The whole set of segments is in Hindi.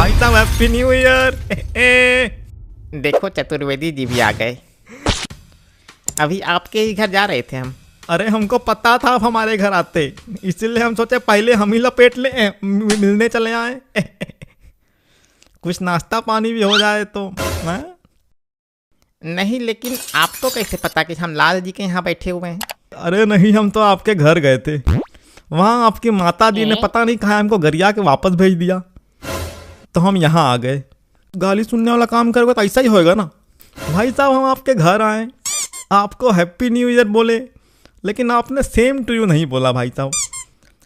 भाई साहब हैप्पी न्यू ईयर। देखो चतुर्वेदी जी भी आ गए। अभी आपके ही घर जा रहे थे हम। अरे हमको पता था आप हमारे घर आते, इसीलिए हम सोचे पहले हम ही लपेट ले, मिलने चले आए। कुछ नाश्ता पानी भी हो जाए तो है? नहीं, लेकिन आपको कैसे पता कि हम लाल जी के यहाँ बैठे हुए हैं? अरे नहीं, हम तो आपके घर गए थे, वहाँ आपकी माता जी ने पता नहीं कहाँ हमको गरिया के वापस भेज दिया, तो हम यहाँ आ गए। गाली सुनने वाला काम करोगे तो ऐसा ही होएगा ना। भाई साहब हम आपके घर आए, आपको हैप्पी न्यू ईयर बोले, लेकिन आपने सेम टू यू नहीं बोला। भाई साहब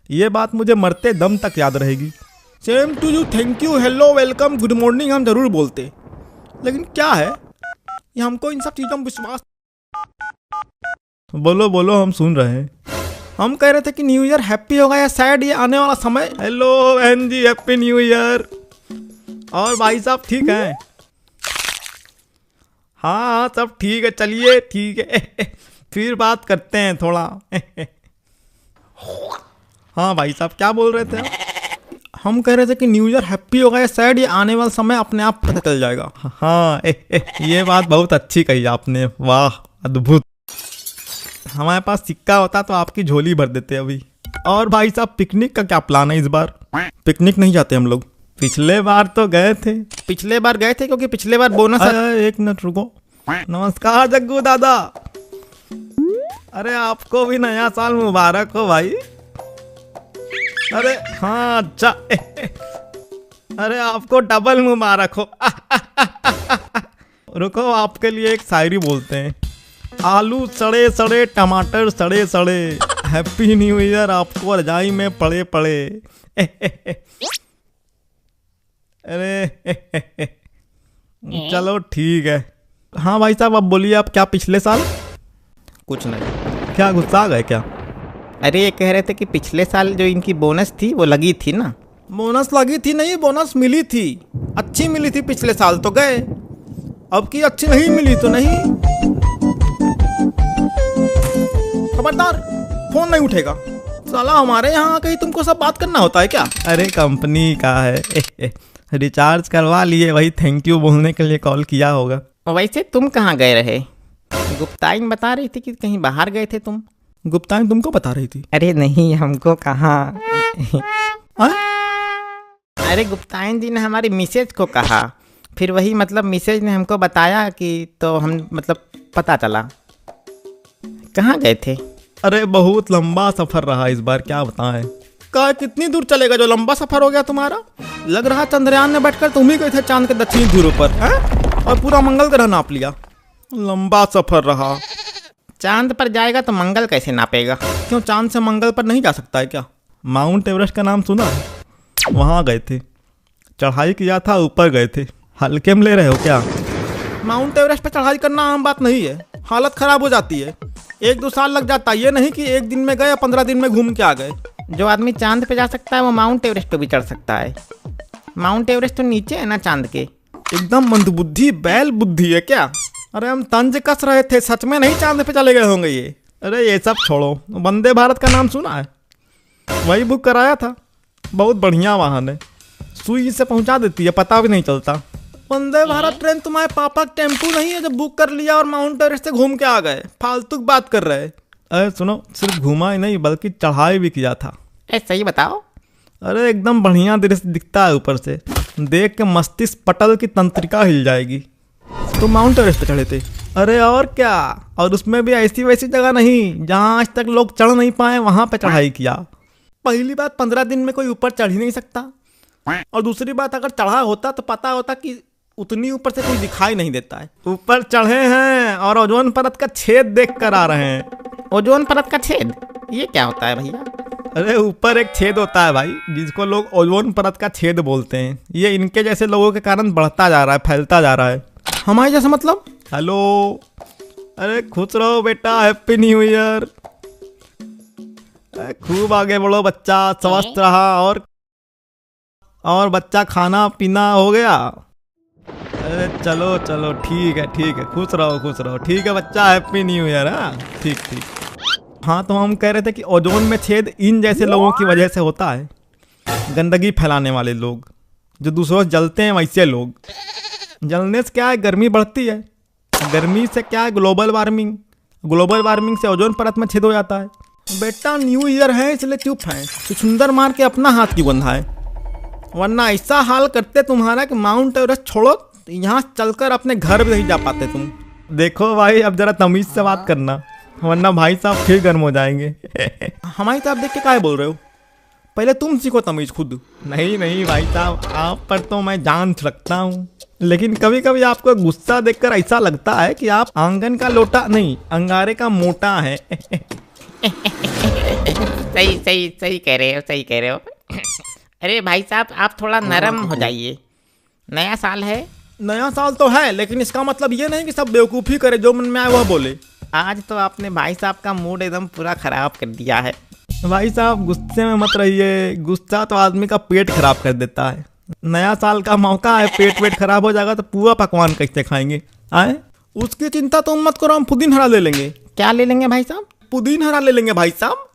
ये बात मुझे मरते दम तक याद रहेगी। Same to you, thank you, hello, welcome, good morning हम ज़रूर बोलते, लेकिन क्या है ये हमको इन सब चीज़ों में विश्वास। बोलो बोलो, हम सुन रहे हैं। हम कह रहे थे कि न्यू ईयर हैप्पी होगा या सैड, ये आने वाला समय। हेलो बहन जी, हैप्पी न्यू ईयर। और भाई साहब ठीक हैं? हाँ सब ठीक है, चलिए ठीक है, फिर बात करते हैं थोड़ा। हाँ भाई साहब क्या बोल रहे थे आप? हम कह रहे थे कि न्यू ईयर हैप्पी होगा या सैड, ये आने वाला समय अपने आप पता चल जाएगा। हाँ ये बात बहुत अच्छी कही आपने, वाह अद्भुत। हमारे पास सिक्का होता तो आपकी झोली भर देते अभी। और भाई साहब पिकनिक का क्या प्लान है इस बार? पिकनिक नहीं जाते हम लोग, पिछले बार तो गए थे। पिछले बार गए थे क्योंकि पिछले बार बोनस। एक मिनट रुको। नमस्कार जग्गू दादा। अरे आपको भी नया साल मुबारक हो भाई। अरे हाँ अच्छा। अरे आपको डबल मुबारक हो। रुको आपके लिए एक शायरी बोलते हैं। आलू सड़े सड़े, टमाटर सड़े सड़े, हैप्पी न्यू ईयर आपको रजाई में पड़े पड़े। अरे चलो ठीक है। हाँ भाई साहब अब बोलिए, आप क्या पिछले साल? कुछ नहीं। क्या गुस्सा आ गए क्या? अरे ये कह रहे थे कि पिछले साल जो इनकी बोनस थी वो लगी थी ना। बोनस लगी थी? नहीं, बोनस मिली थी, अच्छी मिली थी। पिछले साल तो गए, अब की अच्छी नहीं मिली तो नहीं। खबरदार, फोन नहीं उठेगा साला। हमारे यहाँ कहीं तुमको सब बात करना होता है क्या? अरे कंपनी का है, रिचार्ज करवा लिए, वही थैंक यू बोलने के लिए कॉल किया होगा। वैसे तुम कहाँ गए रहे? गुप्ताइन बता रही थी कि कहीं बाहर गए थे तुम। गुप्ताइन तुमको बता रही थी? अरे नहीं, हमको कहाँ। अरे गुप्ताइन जी ने हमारी मिसेज को कहा, फिर वही मतलब मिसेज ने हमको बताया कि, तो हम मतलब पता चला। कहाँ गए थे? अरे बहुत लंबा सफर रहा इस बार, क्या बताएं। का कितनी दूर चलेगा जो लंबा सफर हो गया तुम्हारा? लग रहा चंद्रयान में बैठकर तुम ही गए थे चांद के दक्षिणी ध्रुव पर, और पूरा मंगल ग्रह नाप लिया। लंबा सफर रहा। चांद पर जाएगा तो मंगल कैसे नापेगा? क्यों, चांद से मंगल पर नहीं जा सकता है क्या? माउंट एवरेस्ट का नाम सुना है? वहाँ गए थे, चढ़ाई किया था, ऊपर गए थे। हल्के में ले रहे हो क्या? माउंट एवरेस्ट पर चढ़ाई करना आम बात नहीं है, हालत खराब हो जाती है। 1-2 साल लग जाता है, ये नहीं कि एक दिन में गए या 15 दिन में घूम के आ गए। जो आदमी चांद पे जा सकता है वो माउंट एवरेस्ट पे भी चढ़ सकता है। माउंट एवरेस्ट तो नीचे है ना चांद के। एकदम मंदबुद्धि, बैल बुद्धि है क्या? अरे हम तंज कस रहे थे, सच में नहीं चांद पे चले गए होंगे ये। अरे ये सब छोड़ो, वंदे भारत का नाम सुना है? वही बुक कराया था, बहुत बढ़िया वाहन है, सुई से पहुंचा देती है, पता भी नहीं चलता। वंदे भारत ट्रेन तुम्हारे पापा का टेम्पू नहीं है जो बुक कर लिया और माउंट एवरेस्ट से घूम के आ गए? फालतू की बात कर रहे। अरे सुनो, सिर्फ घूमा ही नहीं बल्कि चढ़ाई भी किया था। ऐसा ही बताओ। अरे एकदम बढ़िया दृश्य दिखता है ऊपर से, देख के मस्तिष्क पटल की तंत्रिका हिल जाएगी। तो माउंट एवरेस्ट पे चढ़े थे? अरे और क्या, और उसमें भी ऐसी वैसी जगह नहीं जहाँ आज तक लोग चढ़ नहीं पाए, वहाँ पे चढ़ाई किया। पहली बात, 15 दिन में कोई ऊपर चढ़ ही नहीं सकता, और दूसरी बात अगर चढ़ा होता तो पता होता कि उतनी ऊपर से कोई दिखाई नहीं देता है। ऊपर चढ़े हैं और ओजोन परत का छेद देख कर आ रहे हैं। ओजोन परत का छेद, ये क्या होता है भैया? अरे ऊपर एक छेद होता है भाई, जिसको लोग ओजोन परत का छेद बोलते हैं। ये इनके जैसे लोगों के कारण बढ़ता जा रहा है, फैलता जा रहा है। हमारे जैसा मतलब? हेलो, अरे खुश रहो बेटा, हैप्पी न्यू ईयर। खूब आगे बढ़ो बच्चा, स्वस्थ रहा। और बच्चा खाना पीना हो गया? अरे चलो चलो ठीक है, खुश रहो, ठीक है बच्चा, हैप्पी न्यू ईयर। हाँ ठीक। हाँ तो हम कह रहे थे कि ओजोन में छेद इन जैसे लोगों की वजह से होता है, गंदगी फैलाने वाले लोग, जो दूसरों से जलते हैं वैसे लोग। जलने से क्या है, गर्मी बढ़ती है। गर्मी से क्या है, ग्लोबल वार्मिंग। ग्लोबल वार्मिंग से ओजोन परत में छेद हो जाता है। बेटा न्यू ईयर है इसलिए चुप है, तो सुंदर मार के अपना हाथ क्यों बंधा है? वरना ऐसा हाल करते तुम्हारा कि माउंट एवरेस्ट छोड़ो, यहाँ चलकर अपने घर भी नहीं जा पाते तुम। देखो भाई, अब जरा तमीज से बात करना, वरना भाई साहब फिर गर्म हो जाएंगे। हमारी तरफ देख के क्या बोल रहे हो? पहले तुम सीखो तमीज खुद। नहीं नहीं भाई साहब, आप पर तो मैं जान रखता हूँ, लेकिन कभी कभी आपको गुस्सा देखकर ऐसा लगता है कि आप आंगन का लोटा नहीं, अंगारे का मोटा है। सही सही सही कह रहे हो, सही कह रहे हो। अरे भाई साहब, आप थोड़ा नरम हो जाइए। नया साल है। नया साल तो है, लेकिन इसका मतलब ये नहीं कि सब बेवकूफ़ी करे, जो मन में आए वह बोले। आज तो आपने भाई साहब का मूड एकदम पूरा खराब कर दिया है। भाई साहब गुस्से में मत रहिए, गुस्सा तो आदमी का पेट खराब कर देता है। नया साल का मौका है, पेट खराब हो जाएगा तो पूरा पकवान कैसे खाएंगे? आए, उसकी चिंता तुम मत करो, हम पुदीन हरा ले लेंगे। क्या ले लेंगे भाई साहब? पुदीन हरा ले लेंगे भाई साहब।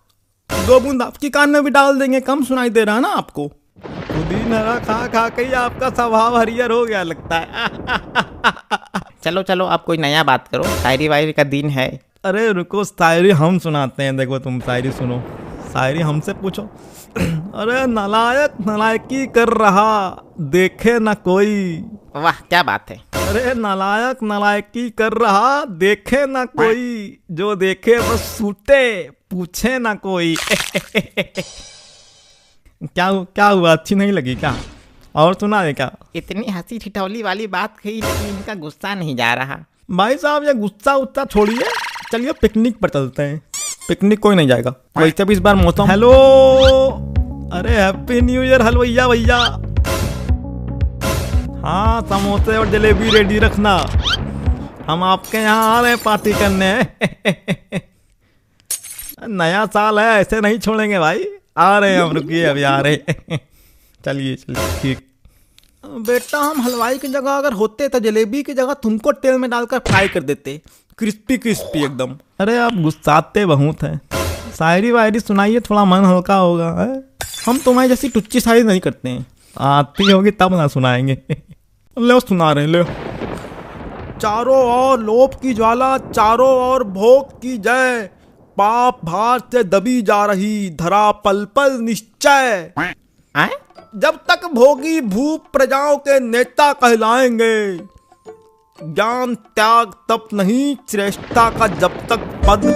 2 बूंद आपकी कान में भी डाल देंगे, कम सुनाई दे रहा है ना आपको? पुदीन हरा खा खा के ही आपका स्वभाव हरियर हो गया लगता है। चलो चलो, आप कोई नया बात करो, शायरी वायरी का दिन है। अरे रुको, शायरी हम सुनाते हैं। देखो तुम शायरी सुनो, शायरी हमसे पूछो। अरे नालायक नालायकी कर रहा, देखे ना कोई। वाह, क्या बात है। अरे नालायक नालायकी कर रहा, देखे ना कोई, जो देखे बस सूटे, पूछे ना कोई। क्या हुआ, अच्छी नहीं लगी क्या? और सुना है क्या? इतनी हंसी ठिठौली वाली बात कही, लेकिन इनका गुस्सा नहीं जा रहा। भाई साहब ये गुस्सा उस्सा छोड़िए, चलिए पिकनिक पर चलते हैं। पिकनिक कोई नहीं जाएगा, वैसे भी इस बार मौसम। हेलो, अरे हैप्पी न्यू ईयर हलवैया भैया। हाँ, समोसे और जलेबी रेडी रखना, हम आपके यहाँ आ रहे हैं पार्टी करने। नया साल है, ऐसे नहीं छोड़ेंगे भाई। आ रहे हैं हम, रुकिए अभी आ रहे हैं। चलिए ठीक। बेटा हम हलवाई की जगह अगर होते तो जलेबी की जगह तुमको तेल में डालकर फ्राई कर देते, क्रिस्पी क्रिस्पी एकदम। अरे आप गुस्साते बहुत हैं, शायरी वायरी सुनाइए, थोड़ा मन हल्का होगा है? हम तुम्हारी जैसी टुच्ची शायरी नहीं करते हैं, आती होगी तब ना सुनाएंगे। ले सुना रहे, ले। चारों ओर लोभ की ज्वाला, चारों ओर भोग की जय, पाप भार से दबी जा रही धरा पल पल निश्चय। जब तक भोगी भूप प्रजाओं के नेता कहलाएंगे, ज्ञान त्याग तप नहीं श्रेष्ठता का जब तक पद।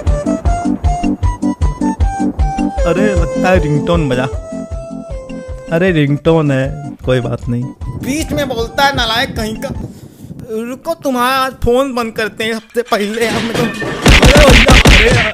अरे लगता है रिंगटोन बजा। अरे रिंगटोन है, कोई बात नहीं। बीच में बोलता है नालायक कहीं का। रुको तुम्हारा फोन बंद करते हैं, सबसे पहले हमें तो। अरे